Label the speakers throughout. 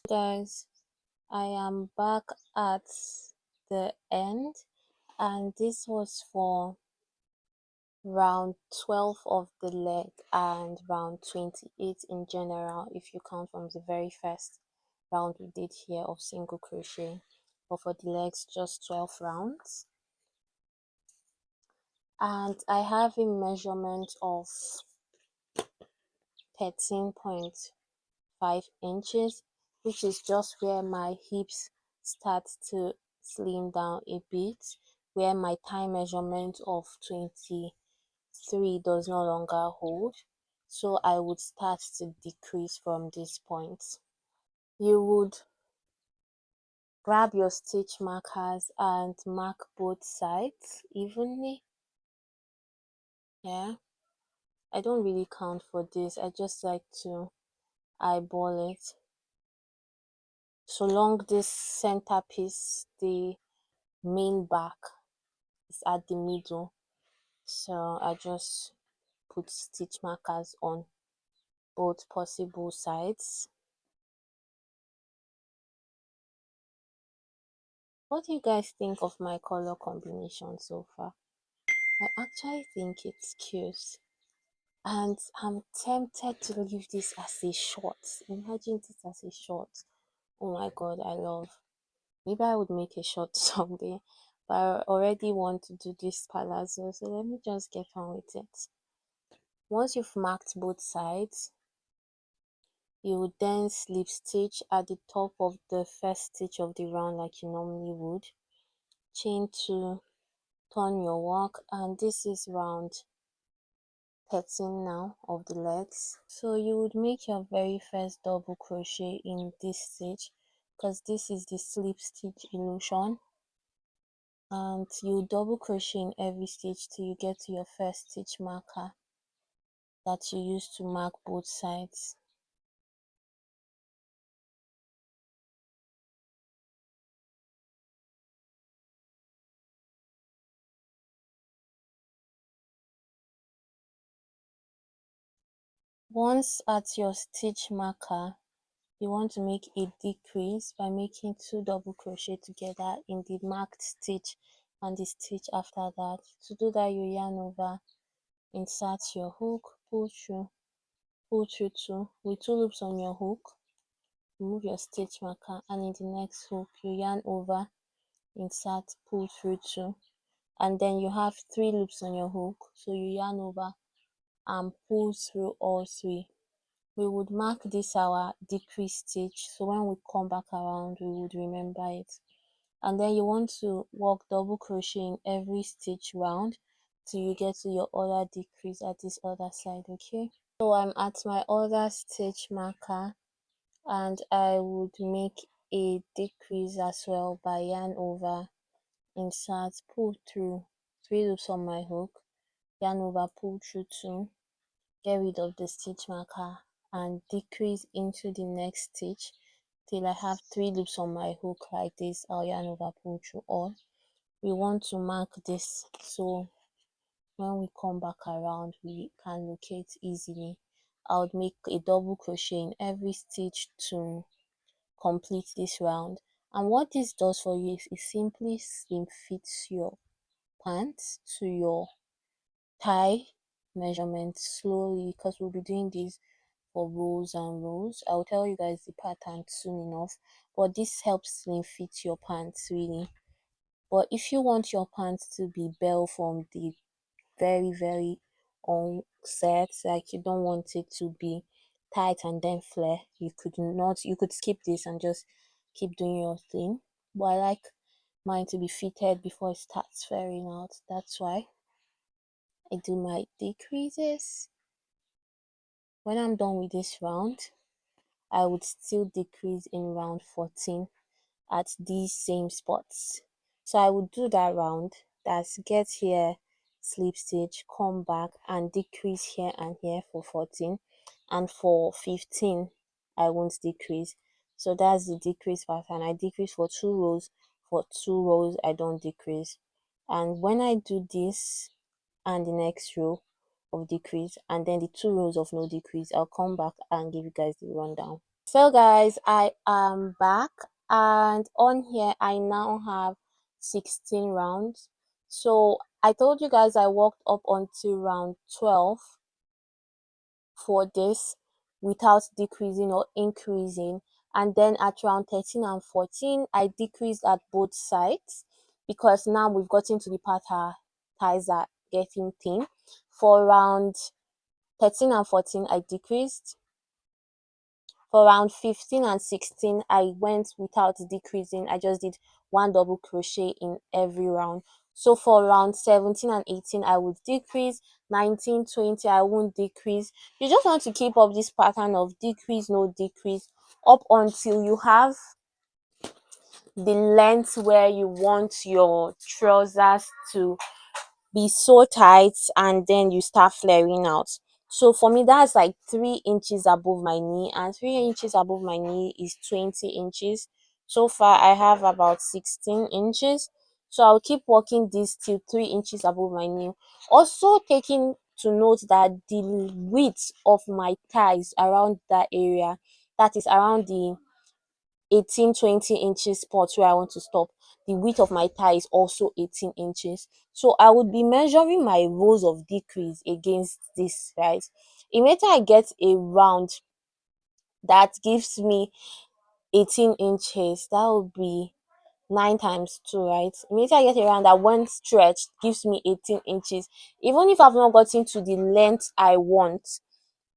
Speaker 1: Guys, I am back at the end, and this was for round 12 of the leg and round 28 in general, if you count from the very first round we did here of single crochet. But for the legs, just 12 rounds. And I have a measurement of 13.5 inches, which is just where my hips start to slim down a bit, where my thigh measurement of 23 does no longer hold. So I would start to decrease from this point. You would grab your stitch markers and mark both sides evenly. Yeah, I don't really count for this, I just like to eyeball it. So long this center piece, the main back, is at the middle, so I just put stitch markers on both possible sides. What do you guys think of my color combination so far? I actually think it's cute, and I'm tempted to leave this as a short. Imagine this as a short. Oh my god, I love. Maybe I would make a short someday, but I already want to do this palazzo, so let me just get on with it. Once you've marked both sides, you would then slip stitch at the top of the first stitch of the round like you normally would. Chain 2, turn your work, and this is round 13 now of the legs. So you would make your very first double crochet in this stitch, because this is the slip stitch illusion, and you double crochet in every stitch till you get to your first stitch marker that you use to mark both sides. Once at your stitch marker, you want to make a decrease by making 2 double crochet together in the marked stitch and the stitch after that. To do that, you yarn over, insert your hook, pull through 2 with 2 loops on your hook, remove your stitch marker, and in the next hook you yarn over, insert, pull through 2, and then you have 3 loops on your hook, so you yarn over and pull through all 3. We would mark this our decrease stitch, so when we come back around we would remember it. And then you want to work double crochet in every stitch round till you get to your other decrease at this other side. Okay, so I'm at my other stitch marker, and I would make a decrease as well by yarn over, insert, pull through 3 loops on my hook, yarn over, pull through 2, get rid of the stitch marker and decrease into the next stitch till I have 3 loops on my hook like this. I'll yarn over, pull through all. We want to mark this so when we come back around we can locate easily. I would make a double crochet in every stitch to complete this round. And what this does for you is it simply slim fits your pants to your thigh measurement slowly, because we'll be doing this for rows and rows. I'll tell you guys the pattern soon enough, but this helps slim fit your pants really. But if you want your pants to be bell from the very onset, like you don't want it to be tight and then flare, you could skip this and just keep doing your thing. But I like mine to be fitted before it starts flaring out. That's why I do my decreases. When I'm done with this round, I would still decrease in round 14 at these same spots. So I would do that round, that's get here, slip stitch, come back and decrease here and here for 14, and for 15 I won't decrease. So that's the decrease pattern. I decrease for 2 rows, for 2 rows I don't decrease. And when I do this and the next row of decrease and then the 2 rows of no decrease, I'll come back and give you guys the rundown. So guys, I am back, and on here I now have 16 rounds. So I told you guys I worked up until round 12 for this without decreasing or increasing, and then at round 13 and 14 I decreased at both sides because now we've gotten to the part our ties are getting thin. For round 13 and 14 I decreased. For round 15 and 16 I went without decreasing. I just did one double crochet in every round. So for round 17 and 18 I would decrease, 19, 20 I won't decrease. You just want to keep up this pattern of decrease, no decrease, up until you have the length where you want your trousers to be so tight, and then you start flaring out. So for me that's like 3 inches above my knee, and 3 inches above my knee is 20 inches. So far I have about 16 inches, so I'll keep working this till 3 inches above my knee. Also taking to note that the width of my thighs around that area, that is around the 18-20 inches spot where I want to stop, the width of my thigh is also 18 inches. So I would be measuring my rows of decrease against this, right? Immediately I get a round that gives me 18 inches, that would be 9 times 2, right? Immediately I get a round that one stretch gives me 18 inches. Even if I've not gotten to the length I want,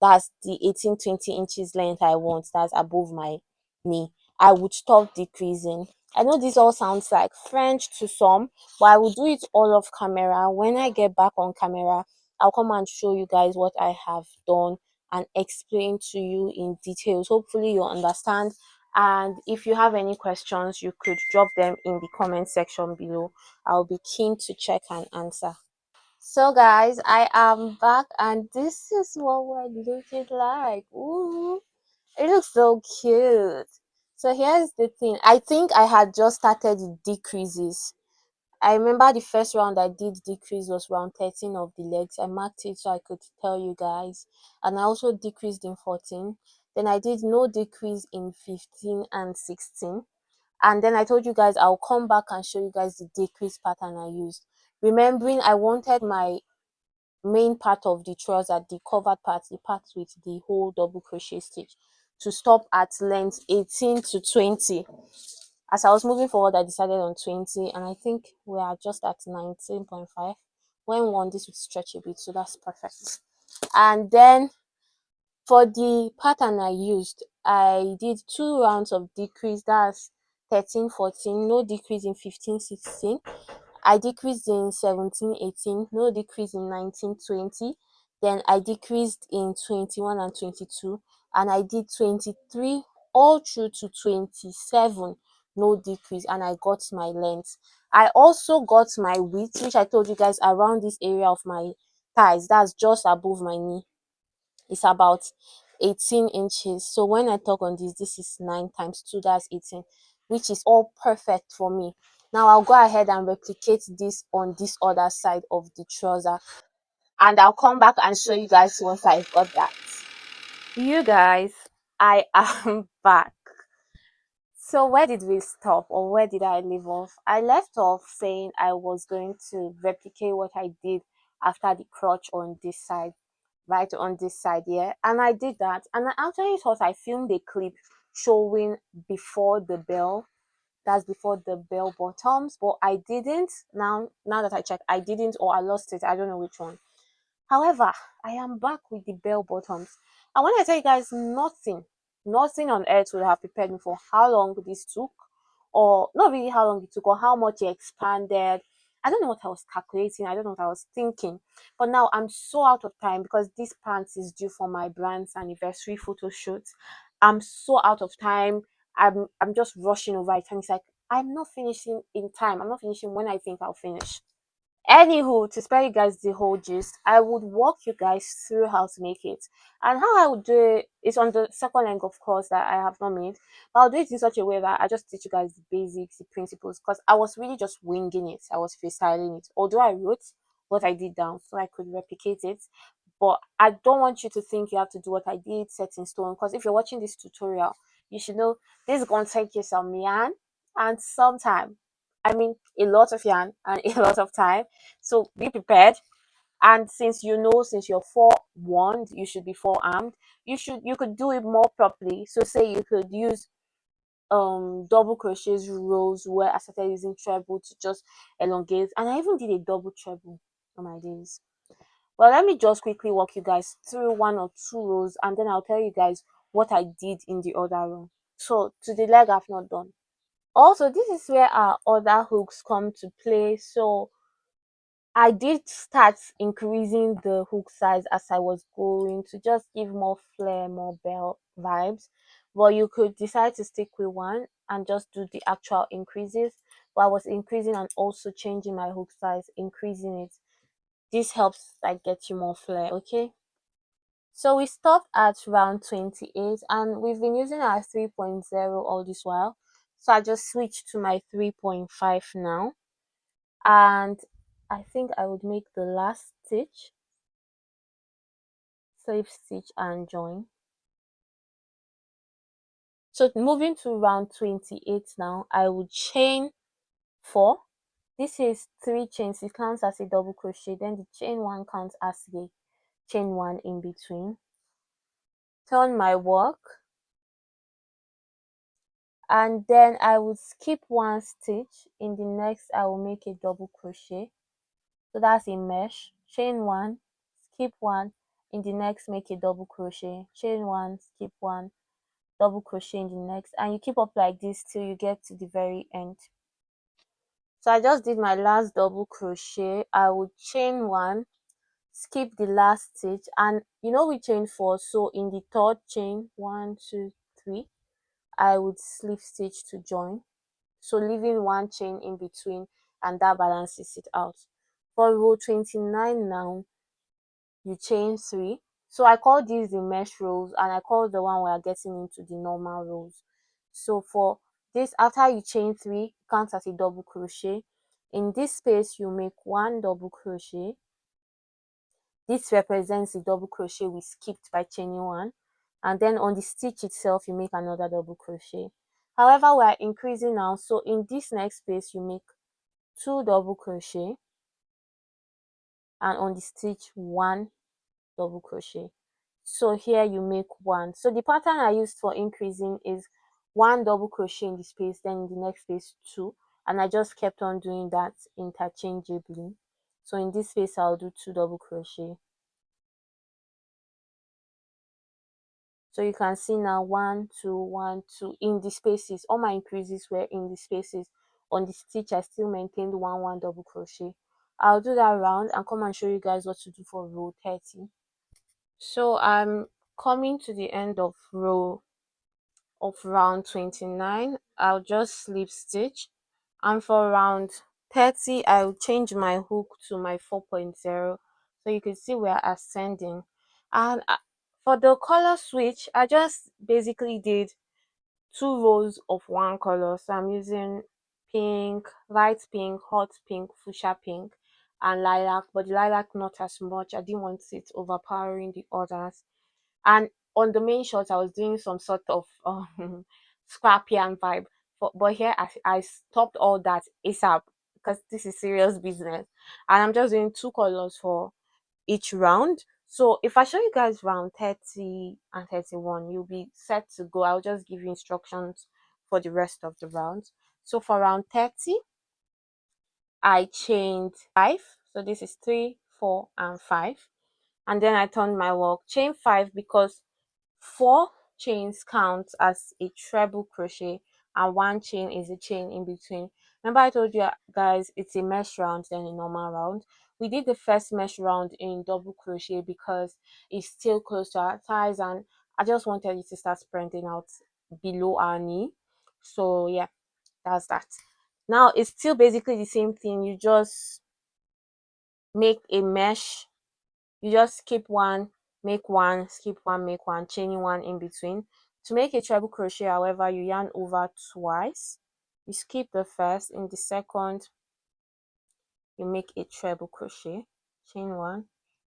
Speaker 1: that's the 18-20 inches length I want, that's above my knee, I would stop decreasing. I know this all sounds like French to some, but I will do it all off camera. When I get back on camera, I'll come and show you guys what I have done and explain to you in details. Hopefully you understand, and if you have any questions you could drop them in the comment section below. I'll be keen to check and answer. So guys, I am back, and this is what we're looking like. Ooh, it looks so cute. So here's the thing. I think I had just started the decreases. I remember the first round I did decrease was round 13 of the legs. I marked it so I could tell you guys. And I also decreased in 14. Then I did no decrease in 15 and 16. And then I told you guys I'll come back and show you guys the decrease pattern I used. Remembering I wanted my main part of the trouser, the covered part, the part with the whole double crochet stitch, to stop at length 18 to 20. As I was moving forward I decided on 20, and I think we are just at 19.5. When one, this would stretch a bit, so that's perfect. And then for the pattern I used, I did 2 rounds of decrease, that's 13, 14, no decrease in 15, 16. I decreased in 17, 18, no decrease in 19, 20. Then I decreased in 21 and 22, and I did 23 all through to 27, no decrease, and I got my length. I also got my width, which I told you guys around this area of my thighs, that's just above my knee. It's about 18 inches. So when I talk on this, this is 9 times 2, that's 18, which is all perfect for me. Now I'll go ahead and replicate this on this other side of the trouser, and I'll come back and show you guys once I've got that. You guys, I am back. So where did we stop, or where did I leave off? I left off saying I was going to replicate what I did after the crotch on this side, right on this side here, and I did that. And I actually thought I filmed a clip showing before the bell, that's before the bell bottoms, but I didn't. Now that I check, I didn't, or I lost it, I don't know which one. However, I am back with the bell bottoms, and when I tell you guys, nothing on earth would have prepared me for how long this took, or not really how long it took, or how much it expanded. I don't know what I was calculating, I don't know what I was thinking, but now I'm so out of time because this pants is due for my brand's anniversary photo shoot. I'm so out of time. I'm just rushing over it, and it's like I'm not finishing in time. I'm not finishing when I think I'll finish. Anywho, to spare you guys the whole gist, I would walk you guys through how to make it. And how I would do it is on the second length, of course, that I have not made. But I'll do it in such a way that I just teach you guys the basics, the principles, because I was really just winging it. I was freestyling it. Although I wrote what I did down so I could replicate it. But I don't want you to think you have to do what I did set in stone, because if you're watching this tutorial, you should know this is going to take you some yarn and some time. I mean, a lot of yarn and a lot of time. So be prepared. And since you know, since you're forewarned, you should be forearmed. You could do it more properly. So say you could use double crochets rows where I started using treble to just elongate, and I even did a double treble on my days. Well, let me just quickly walk you guys through one or two rows, and then I'll tell you guys what I did in the other row. So to the leg I've not done. Also, this is where our other hooks come to play. So I did start increasing the hook size as I was going to just give more flair, more bell vibes. But you could decide to stick with one and just do the actual increases. But I was increasing and also changing my hook size, increasing it. This helps like get you more flair, okay? So we stopped at round 28 and we've been using our 3.0 all this while. So I just switched to my 3.5 now. And I think I would make the last stitch, slip stitch and join. So moving to round 28 now, I would chain 4. This is 3 chains, it counts as a double crochet, then the chain 1 counts as a chain 1 in between. Turn my work, and then I would skip 1 stitch. In the next I will make a double crochet, so that's a mesh. Chain 1, skip 1, in the next make a double crochet, chain 1, skip 1, double crochet in the next, and you keep up like this till you get to the very end. So I just did my last double crochet. I would chain 1, skip the last stitch, and you know we chain 4, so in the third chain, 1 2 3, I would slip stitch to join, so leaving 1 chain in between, and that balances it out. For row 29 now, you chain 3. So I call these the mesh rows, and I call the one we are getting into the normal rows. So for this, after you chain 3, count as a double crochet. In this space you make 1 double crochet. This represents the double crochet we skipped by chaining 1, and then on the stitch itself you make another double crochet. However, we are increasing now, so in this next space you make 2 double crochet, and on the stitch 1 double crochet. So here you make 1. So the pattern I used for increasing is 1 double crochet in the space, then in the next space 2, and I just kept on doing that interchangeably. So in this space I'll do 2 double crochet. So you can see now 1 2 1 2 in the spaces. All my increases were in the spaces. On the stitch I still maintained 1 1 double crochet. I'll do that round and come and show you guys what to do for row 30. So I'm coming to the end of round 29. I'll just slip stitch, and for round 30 I'll change my hook to my 4.0, so you can see we're ascending. And for the color switch, I just basically did 2 rows of one color. So I'm using pink, light pink, hot pink, fuchsia pink, and lilac, but the lilac not as much. I didn't want it overpowering the others. And on the main shot I was doing some sort of scrap yarn vibe, but here I stopped all that ASAP because this is serious business, and I'm just doing 2 colors for each round. So if I show you guys round 30 and 31, you'll be set to go. I'll just give you instructions for the rest of the rounds. So for round 30 I chained 5, so this is 3 4 and 5, and then I turned my work, chain 5, because 4 chains count as a treble crochet and 1 chain is a chain in between. Remember I told you guys it's a mesh round then a normal round. We did the first mesh round in double crochet because it's still close to our thighs, and I just wanted it to start spreading out below our knee. So yeah, that's that. Now it's still basically the same thing. You just make a mesh, you just skip 1, make 1, skip 1, make 1, chaining 1 in between. To make a treble crochet, however, you yarn over twice. You skip the first, in the second you make a treble crochet, chain 1,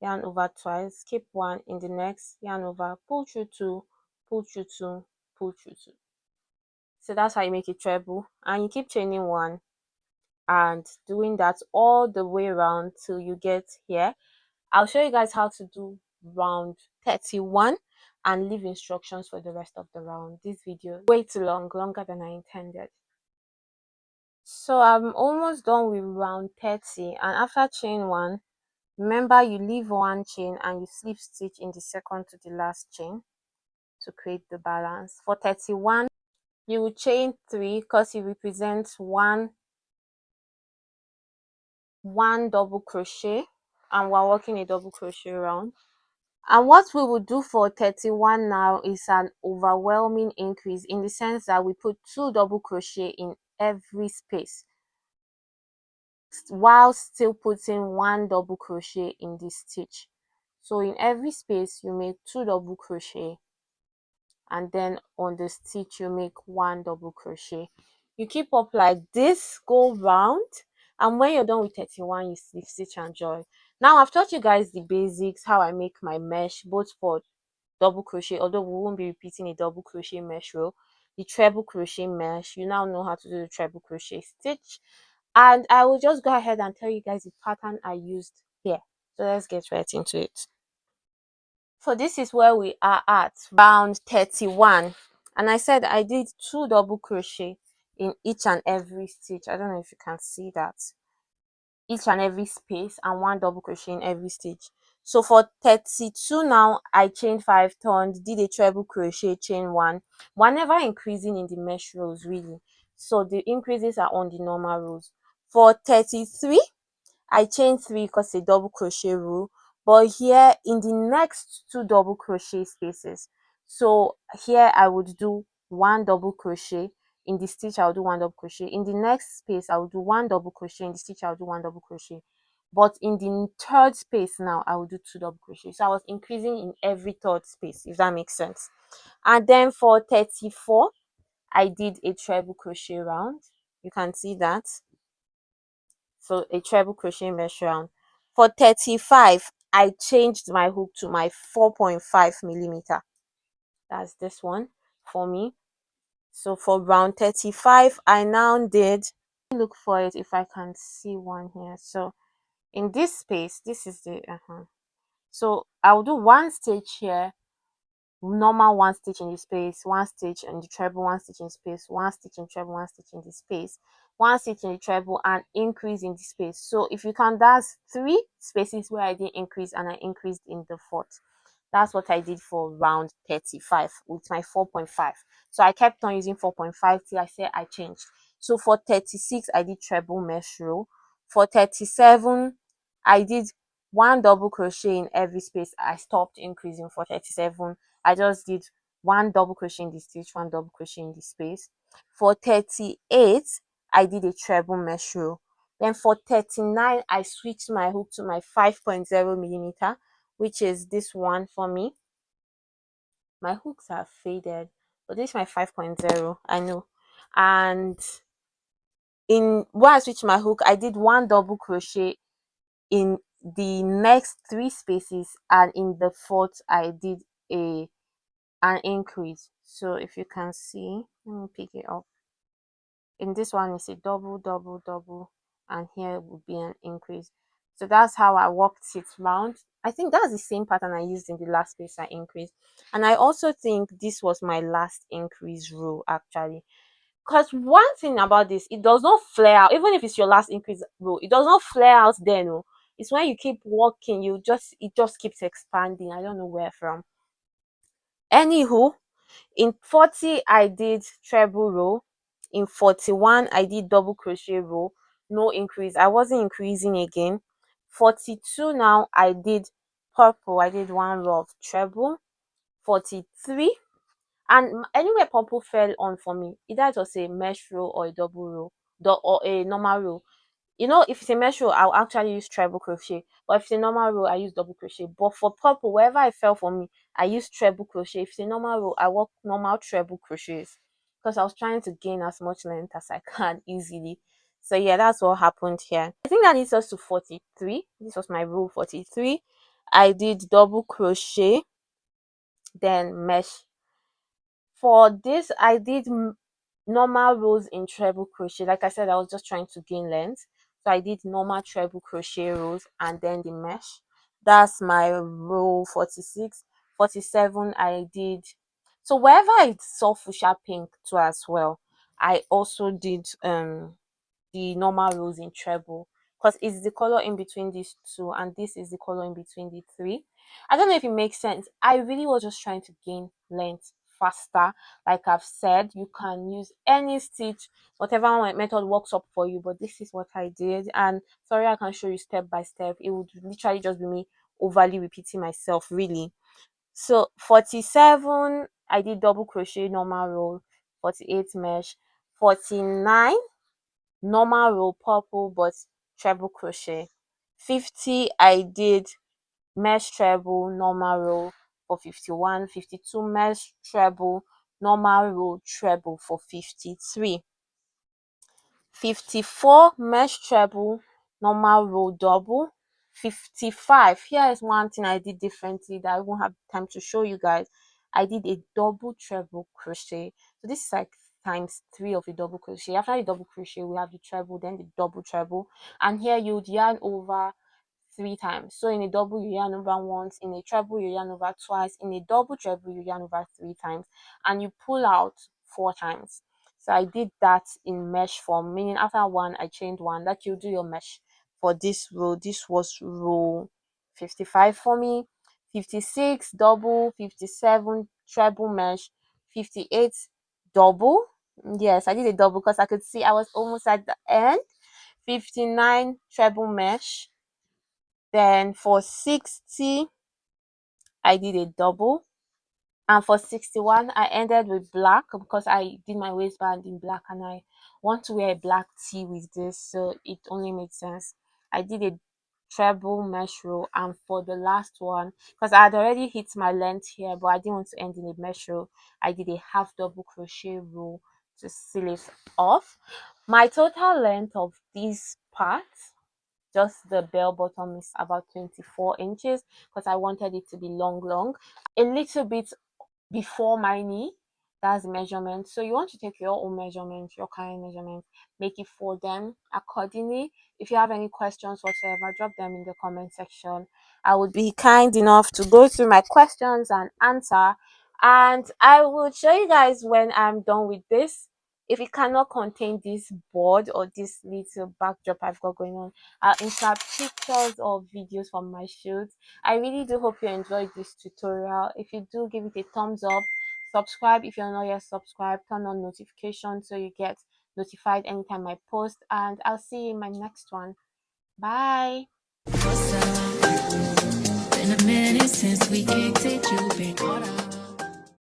Speaker 1: yarn over twice, skip 1, in the next yarn over, pull through 2, pull through 2, pull through 2. So that's how you make a treble, and you keep chaining one and doing that all the way around till you get here. I'll show you guys how to do round 31 and leave instructions for the rest of the round. This video way too long, longer than I intended. So I'm almost done with round 30, and after chain one, remember you leave one chain and you slip stitch in the second to the last chain to create the balance. For 31, you will chain 3 because it represents one double crochet, and we're working a double crochet round. And what we will do for 31 now is an overwhelming increase, in the sense that we put 2 double crochet in every space while still putting 1 double crochet in this stitch. So in every space you make 2 double crochet, and then on the stitch you make 1 double crochet. You keep up like this, go round, and when you're done with 31, you slip stitch and join. Now I've taught you guys the basics, how I make my mesh, both for double crochet, although we won't be repeating a double crochet mesh row, the treble crochet mesh. You now know how to do the treble crochet stitch, and I will just go ahead and tell you guys the pattern I used here. So let's get right into it. So this is where we are at round 31, and I said I did 2 double crochet in each and every stitch. I don't know if you can see that, each and every space, and 1 double crochet in every stitch. So for 32 now, I chained 5 turns, did a treble crochet, chain 1. We're never increasing in the mesh rows really, so the increases are on the normal rows. For 33, I chained 3 because a double crochet rule, but here in the next 2 double crochet spaces, so here I would do 1 double crochet in the stitch, I'll do 1 double crochet in the next space, I'll do 1 double crochet in the stitch, I'll do 1 double crochet, but in the third space now I will do 2 double crochet. So I was increasing in every third space, if that makes sense. And then for 34, I did a treble crochet round, you can see that, so a treble crochet mesh round. For 35, I changed my hook to my 4.5 millimeter. That's this one for me. So for round 35, I now did, look for it if I can see one here. So in this space, this is the so I'll do 1 stitch here, normal 1 stitch in the space, 1 stitch in the treble, 1 stitch in space, 1 stitch in treble, 1 stitch in the space, 1 stitch in the treble, and increase in the space. So if you count, that's 3 spaces where I did increase, and I increased in the fourth. That's what I did for round 35 with my 4.5. So I kept on using 4.5 till I said I changed. So for 36, I did treble mesh row. For 37, I did 1 double crochet in every space. I stopped increasing for 37. I just did 1 double crochet in the stitch, 1 double crochet in the space. For 38, I did a treble mesh row. Then for 39, I switched my hook to my 5.0 millimeter, which is this one for me. My hooks are faded, but this is my 5.0, I know. And in when I switched my hook, I did 1 double crochet in the next 3 spaces, and in the fourth I did an increase. So if you can see, let me pick it up. In this one is a double double double, and here would be an increase. So that's how I worked it round. I think that's the same pattern I used in the last space I increased, and I also think this was my last increase row actually, because one thing about this, it does not flare out. Even if it's your last increase row, it does not flare out then. No, it's when you keep working, it just keeps expanding. I don't know where from. Anywho, in 40 I did treble row, in 41 I did double crochet row, no increase, I wasn't increasing again. 42 now I did purple, I did 1 row of treble. 43, and anywhere purple fell on for me, either it was a mesh row or a double row, or a normal row. You know, if it's a mesh row, I'll actually use treble crochet, but if it's a normal row, I use double crochet. But for purple, wherever it fell for me, I use treble crochet. If it's a normal row, I work normal treble crochets, because I was trying to gain as much length as I can easily. So yeah, that's what happened here. I think that leads us to 43. This was my row 43. I did double crochet, then mesh. For this, I did normal rows in treble crochet. Like I said, I was just trying to gain length, so I did normal treble crochet rows and then the mesh. That's my row 46. 47 I did, so wherever I saw fuchsia pink too as well, I also did the normal rows in treble, because it's the color in between these two and this is the color in between the three. I don't know if it makes sense. I really was just trying to gain length faster. Like I've said, you can use any stitch, whatever method works up for you, but this is what I did. And sorry, I can show you step by step. It would literally just be me overly repeating myself, really. So 47 I did double crochet normal row, 48 mesh, 49 normal row purple but treble crochet, 50 I did mesh treble normal row for 51, 52 mesh treble normal row treble for 53, 54 mesh treble normal row double, 55. Here is one thing I did differently that I won't have time to show you guys. I did a double treble crochet, so this is like times 3 of a double crochet. After the double crochet we have the treble, then the double treble, and here you would yarn over 3 times. So in a double you yarn over once, in a treble you yarn over twice, in a double treble you yarn over 3 times, and you pull out 4 times. So I did that in mesh form, meaning after one I chained one. That you do your mesh for this row. This was row 55 for me. 56 double, 57 treble mesh, 58 double. Yes, I did a double because I could see I was almost at the end. 59 treble mesh. Then for 60 I did a double, and for 61 I ended with black because I did my waistband in black and I want to wear a black tee with this, so it only made sense. I did a treble mesh row, and for the last one, because I had already hit my length here but I didn't want to end in a mesh row, I did a half double crochet row to seal it off. My total length of this part, just the bell bottom, is about 24 inches because I wanted it to be long, a little bit before my knee. That's the measurement. So you want to take your own measurement, your current measurement, make it for them accordingly. If you have any questions whatsoever, drop them in the comment section. I would be kind enough to go through my questions and answer, and I will show you guys when I'm done with this. If it cannot contain this board or this little backdrop I've got going on, I'll insert pictures or videos from my shoots. I really do hope you enjoyed this tutorial. If you do, give it a thumbs up, subscribe if you're not yet subscribed, turn on notifications so you get notified anytime I post, and I'll see you in my next one. Bye.
Speaker 2: What's up? Been a minute since we kicked it, you've been caught up.